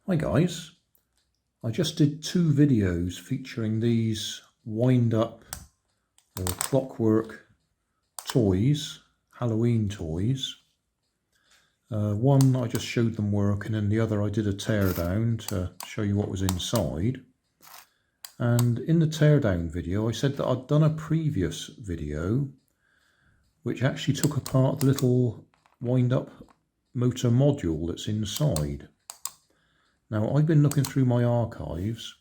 Hi guys, I just did 2 videos featuring these wind-up or clockwork toys, Halloween toys. One I just showed them working, and the other I did a teardown to show you what was inside. And in the teardown video I said that I'd done a previous video which actually took apart the little wind-up motor module that's inside. Now, I've been looking through my archives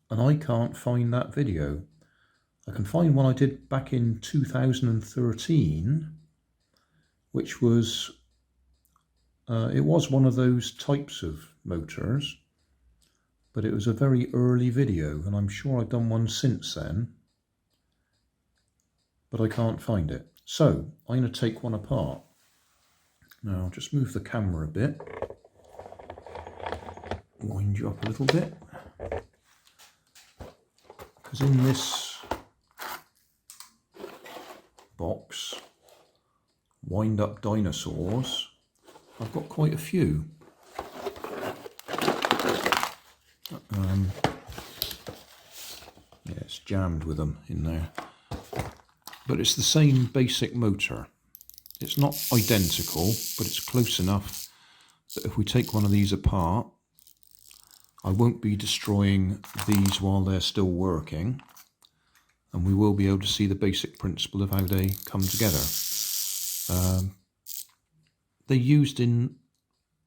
and I can't find that video. I can find one I did back in 2013, which was, it was one of those types of motors, but it was a very early video, and I'm sure I've done one since then, but I can't find it. So I'm going to take one apart. Now, I'll just move the camera a bit. Wind you up a little bit, because in this box, wind up dinosaurs, I've got quite a few. Yeah, it's jammed with them in there, but it's the same basic motor. It's not identical, but it's close enough that if we take one of these apart, I won't be destroying these while they're still working, and we will be able to see the basic principle of how they come together. They're used in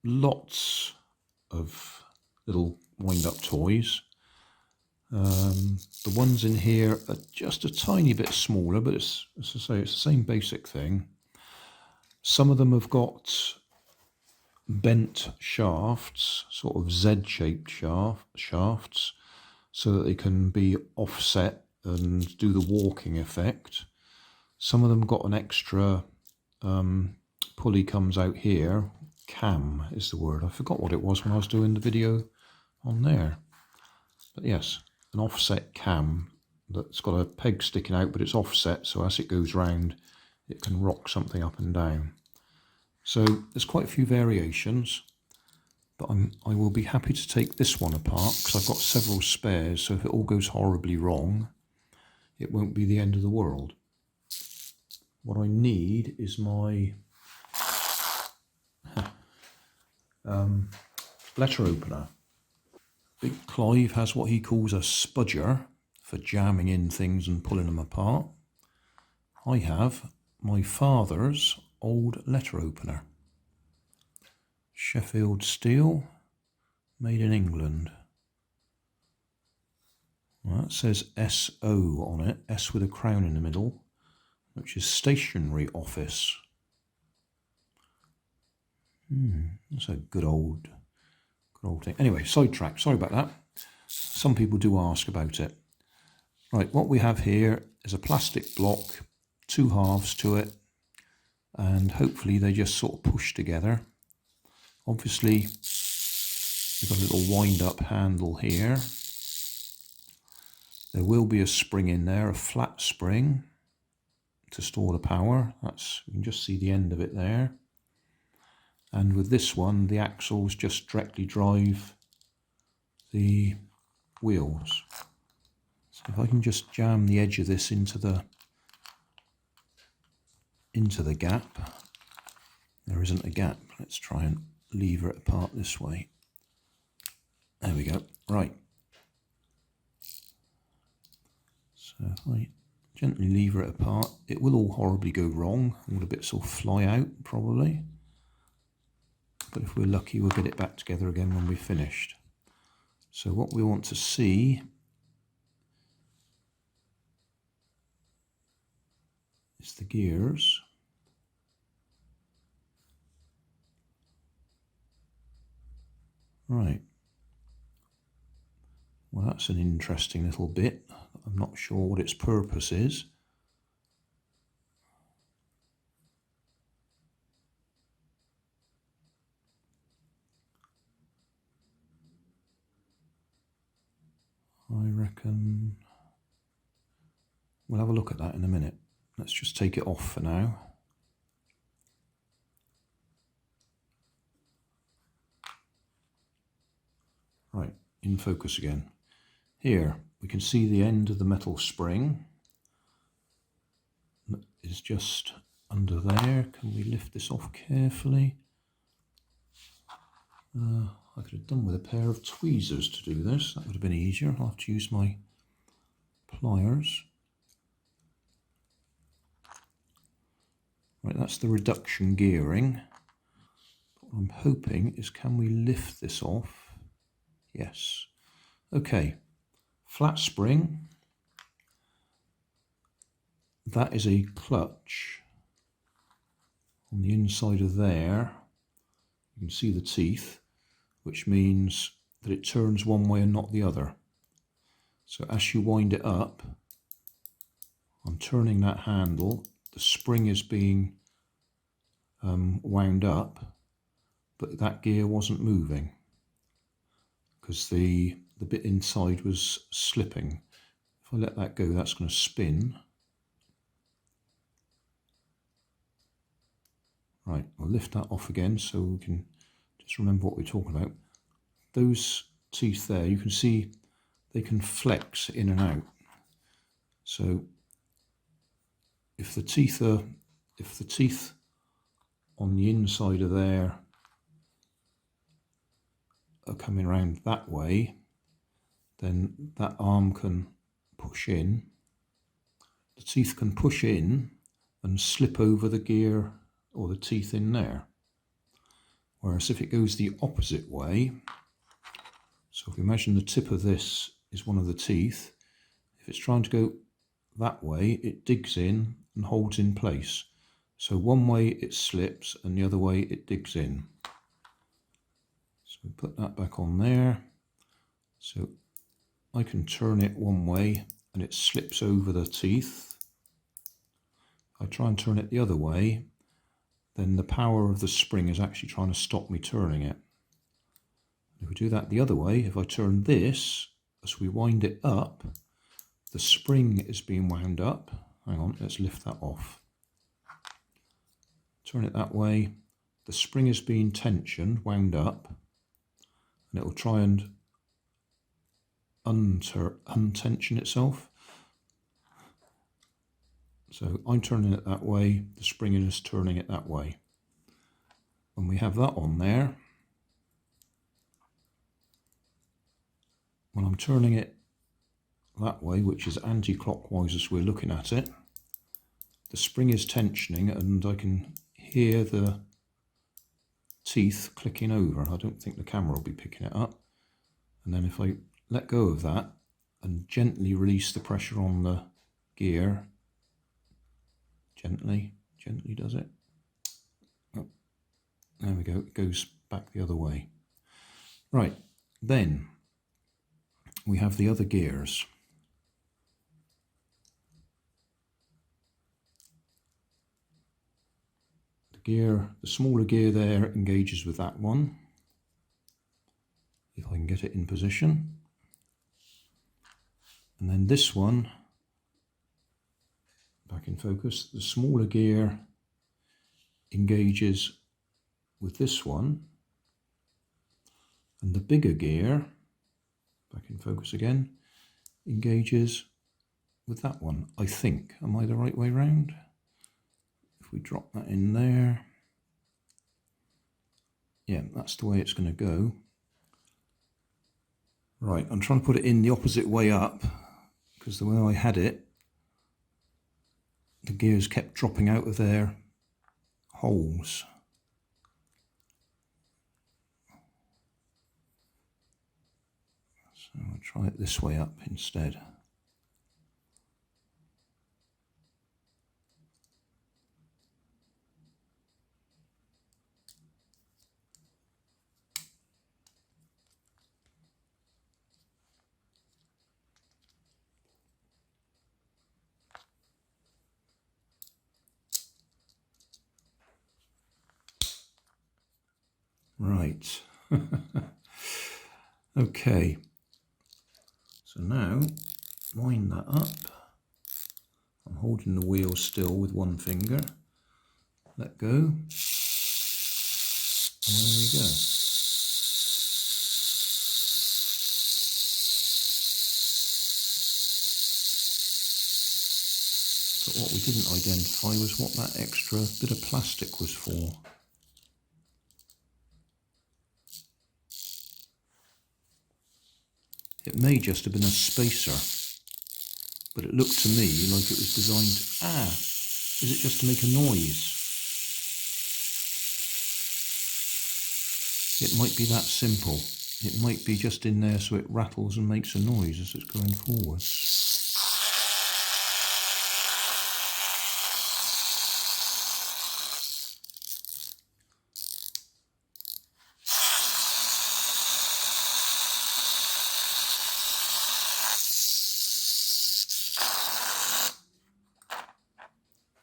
lots of little wind-up toys. The ones in here are just a tiny bit smaller, but it's, as I say, it's the same basic thing. Some of them have got bent shafts, sort of Z-shaped shafts, so that they can be offset and do the walking effect. Some of them got an extra pulley comes out here. Cam is the word. I forgot what it was when I was doing the video on there. But yes, an offset cam that's got a peg sticking out, but it's offset, so as it goes round, it can rock something up and down. So there's quite a few variations, but I will be happy to take this one apart because I've got several spares, so if it all goes horribly wrong, it won't be the end of the world. What I need is my letter opener. Big Clive has what he calls a spudger for jamming in things and pulling them apart. I have my father's old letter opener. Sheffield steel, made in England. Well, that says SO on it, S with a crown in the middle, which is stationery office. That's a good old thing. Anyway, sidetrack, sorry about that. Some people do ask about it. Right, what we have here is a plastic block, 2 halves to it, and hopefully they just sort of push together. Obviously, we've got a little wind-up handle here. There will be a spring in there, a flat spring, to store the power. You can just see the end of it there. And with this one, the axles just directly drive the wheels. So if I can just jam the edge of this into the gap. There isn't a gap. Let's try and lever it apart this way. There we go. Right. So if I gently lever it apart, it will all horribly go wrong. All the bits will fly out probably. But if we're lucky, we'll get it back together again when we've finished. So what we want to see is the gears. Right. Well, that's an interesting little bit. I'm not sure what its purpose is. I reckon we'll have a look at that in a minute. Let's just take it off for now. Right, in focus again. Here we can see the end of the metal spring is just under there. Can we lift this off carefully? I could have done with a pair of tweezers to do this. That would have been easier. I'll have to use my pliers. Right, that's the reduction gearing. What I'm hoping is, can we lift this off? Yes. Okay, flat spring. That is a clutch. On the inside of there, you can see the teeth, which means that it turns one way and not the other. So as you wind it up, I'm turning that handle, the spring is being wound up, but that gear wasn't moving because the bit inside was slipping. If I let that go, that's going to spin. Right, I'll lift that off again so we can just remember what we're talking about. Those teeth there, you can see they can flex in and out. So if the teeth on the inside of there are coming around that way, then that arm can push in. The teeth can push in and slip over the gear or the teeth in there. Whereas if it goes the opposite way, so if you imagine the tip of this is one of the teeth, if it's trying to go that way, it digs in and holds in place. So one way it slips and the other way it digs in. So we put that back on there. So I can turn it one way and it slips over the teeth. If I try and turn it the other way, then the power of the spring is actually trying to stop me turning it. If we do that the other way, if I turn this, as we wind it up, the spring is being wound up. Hang on, let's lift that off. Turn it that way, the spring is being tensioned, wound up, and it will try and untension itself. So I'm turning it that way, the spring is turning it that way. When we have that on there, when I'm turning it that way, which is anti-clockwise as we're looking at it, the spring is tensioning and I can hear the teeth clicking over. I don't think the camera will be picking it up. And then if I let go of that and gently release the pressure on the gear, gently does it. Oh, there we go, it goes back the other way. Right, then we have the other gears. The smaller gear there engages with that one. If I can get it in position. And then this one, back in focus, the smaller gear engages with this one. And the bigger gear, back in focus again, engages with that one, I think. Am I the right way round? If we drop that in there, yeah, that's the way it's going to go. Right, I'm trying to put it in the opposite way up, because the way I had it, the gears kept dropping out of their holes. So I'll try it this way up instead. Right. Okay. So now, wind that up. I'm holding the wheel still with one finger. Let go. And there we go. But what we didn't identify was what that extra bit of plastic was for. It may just have been a spacer, but it looked to me like it was designed... is it just to make a noise? It might be that simple. It might be just in there so it rattles and makes a noise as it's going forward.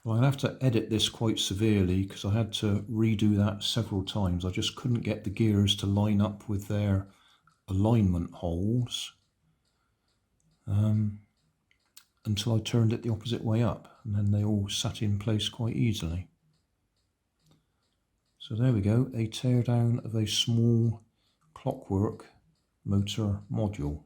Well, I'll have to edit this quite severely because I had to redo that several times. I just couldn't get the gears to line up with their alignment holes until I turned it the opposite way up, and then they all sat in place quite easily. So there we go, a teardown of a small clockwork motor module.